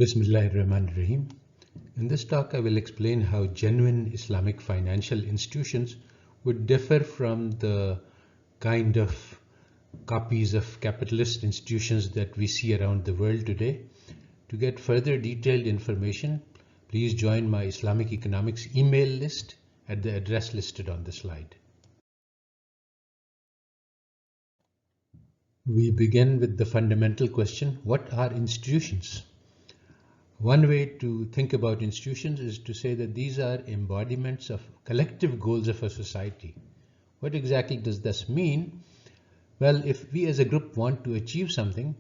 Bismillahirrahmanirrahim. In this talk, I will explain how genuine Islamic financial institutions would differ from the kind of copies of capitalist institutions that we see around the world today. To get further detailed information, please join my Islamic economics email list at the address listed on the slide. We begin with the fundamental question, what are institutions? One way to think about institutions is to say that these are embodiments of collective goals of a society. What exactly does this mean? Well, if we as a group want to achieve something,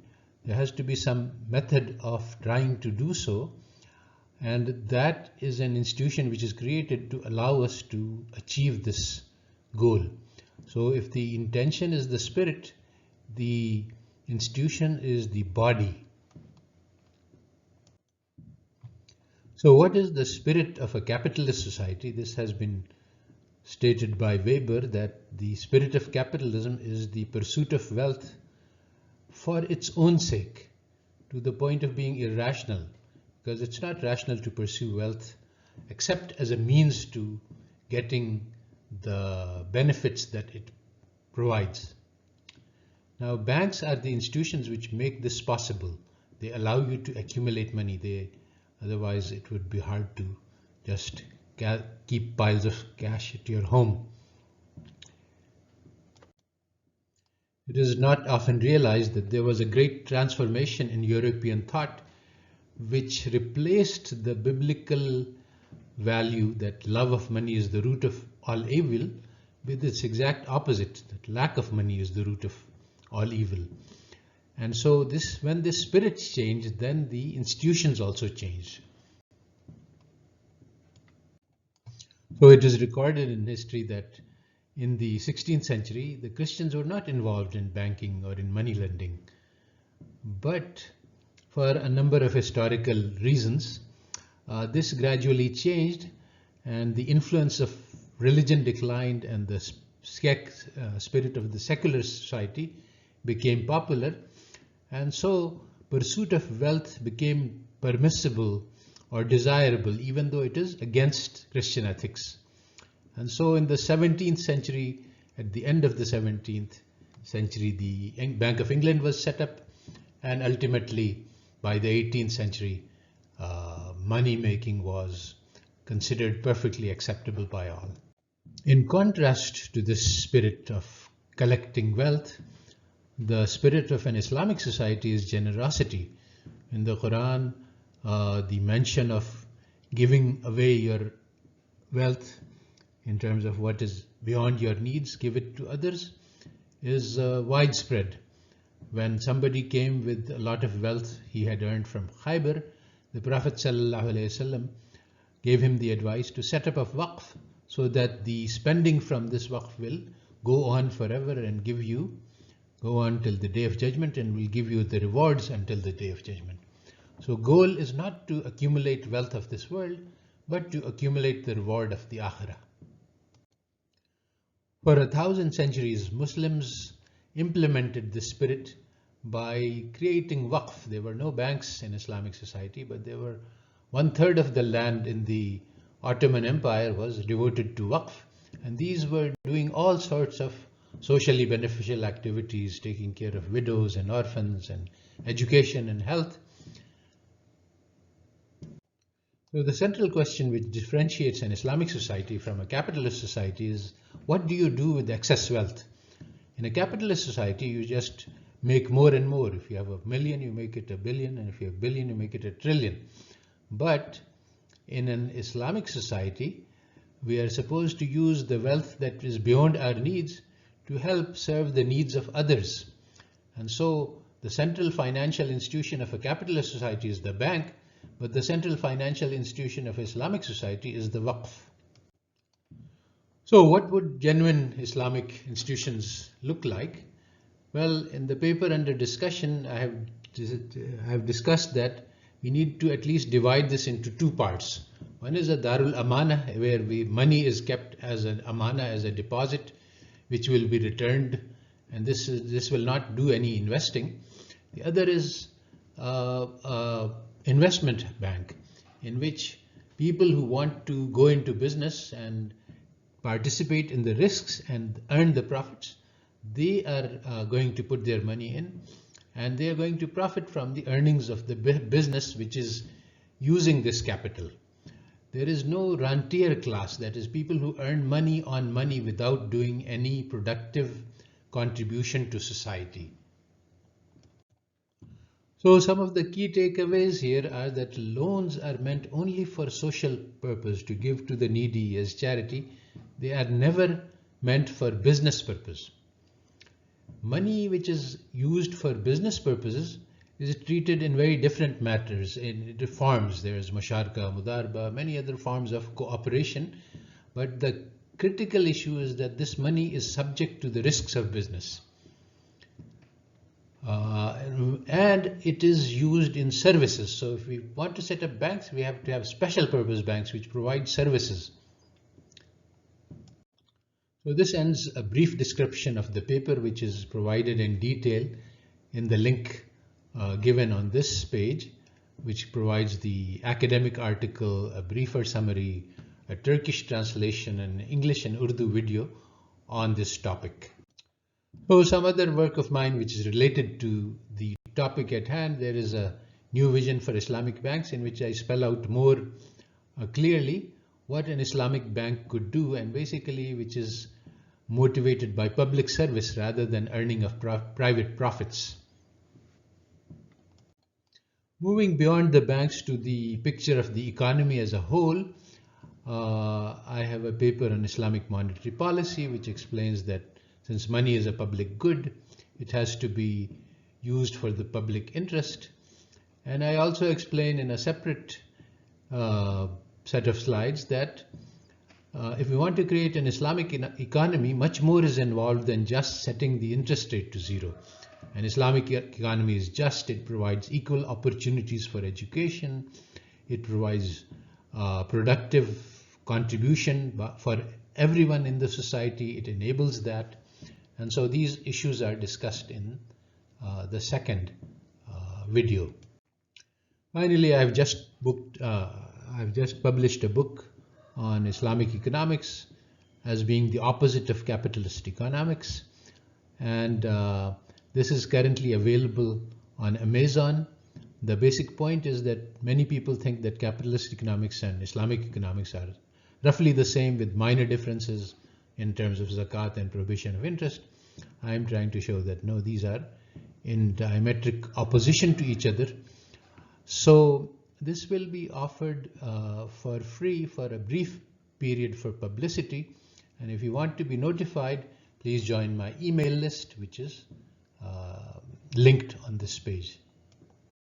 there has to be some method of trying to do so, and that is an institution which is created to allow us to achieve this goal. So if the intention is the spirit, the institution is the body. So what is the spirit of a capitalist society? This has been stated by Weber that the spirit of capitalism is the pursuit of wealth for its own sake, to the point of being irrational, because it's not rational to pursue wealth except as a means to getting the benefits that it provides. Now, banks are the institutions which make this possible. They allow you to accumulate money. Otherwise, it would be hard to just keep piles of cash at your home. It is not often realized that there was a great transformation in European thought which replaced the biblical value that love of money is the root of all evil with its exact opposite, that lack of money is the root of all evil. And so when this spirit changed, then the institutions also changed. So it is recorded in history that in the 16th century, the Christians were not involved in banking or in money lending. But for a number of historical reasons, this gradually changed, and the influence of religion declined and the spirit of the secular society became popular. And so pursuit of wealth became permissible or desirable, even though it is against Christian ethics. And so in the 17th century, at the end of the 17th century, the Bank of England was set up, and ultimately by the 18th century, money making was considered perfectly acceptable by all. In contrast to this spirit of collecting wealth, the spirit of an Islamic society is generosity. In the Quran, the mention of giving away your wealth in terms of what is beyond your needs, give it to others, is widespread. When somebody came with a lot of wealth he had earned from Khaybar, the Prophet ﷺ gave him the advice to set up a waqf so that the spending from this waqf will go on forever and go on till the day of judgment, and will give you the rewards until the day of judgment. So goal is not to accumulate wealth of this world, but to accumulate the reward of the akhirah. For 1,000 centuries, Muslims implemented this spirit by creating waqf. There were no banks in Islamic society, but there were 1/3 of the land in the Ottoman Empire was devoted to waqf, and these were doing all sorts of socially beneficial activities, taking care of widows and orphans and education and health. So the central question which differentiates an Islamic society from a capitalist society is, what do you do with excess wealth? In a capitalist society, you just make more and more. If you have 1 million, you make it 1 billion, and if you have 1 billion, you make it 1 trillion. But in an Islamic society, we are supposed to use the wealth that is beyond our needs to help serve the needs of others. And so the central financial institution of a capitalist society is the bank, but the central financial institution of Islamic society is the waqf. So what would genuine Islamic institutions look like? Well, in the paper under discussion, I have discussed that we need to at least divide this into two parts. One is a Darul Amana, where money is kept as an amana, as a deposit, which will be returned, and this will not do any investing. The other is a investment bank in which people who want to go into business and participate in the risks and earn the profits, they are going to put their money in, and they are going to profit from the earnings of the business which is using this capital. There is no rentier class, that is, people who earn money on money without doing any productive contribution to society. So some of the key takeaways here are that loans are meant only for social purpose, to give to the needy as charity. They are never meant for business purpose. Money which is used for business purposes is treated in very different matters, in forms. There is musharka, mudarba, many other forms of cooperation. But the critical issue is that this money is subject to the risks of business. And it is used in services. So if we want to set up banks, we have to have special purpose banks which provide services. So this ends a brief description of the paper, which is provided in detail in the link given on this page, which provides the academic article, a briefer summary, a Turkish translation, and English and Urdu video on this topic. So some other work of mine which is related to the topic at hand, there is a new vision for Islamic banks in which I spell out more clearly what an Islamic bank could do, and basically which is motivated by public service rather than earning of private profits. Moving beyond the banks to the picture of the economy as a whole, I have a paper on Islamic monetary policy which explains that since money is a public good, it has to be used for the public interest. And I also explain in a separate set of slides that if we want to create an Islamic economy, much more is involved than just setting the interest rate to zero. An Islamic economy is just, it provides equal opportunities for education, it provides productive contribution for everyone in the society, it enables that. And so these issues are discussed in the second video. Finally, I've just published a book on Islamic economics as being the opposite of capitalist economics, and this is currently available on Amazon. The basic point is that many people think that capitalist economics and Islamic economics are roughly the same with minor differences in terms of zakat and prohibition of interest. I am trying to show that no, these are in diametric opposition to each other. So this will be offered for free for a brief period for publicity. And if you want to be notified, please join my email list, which is linked on this page.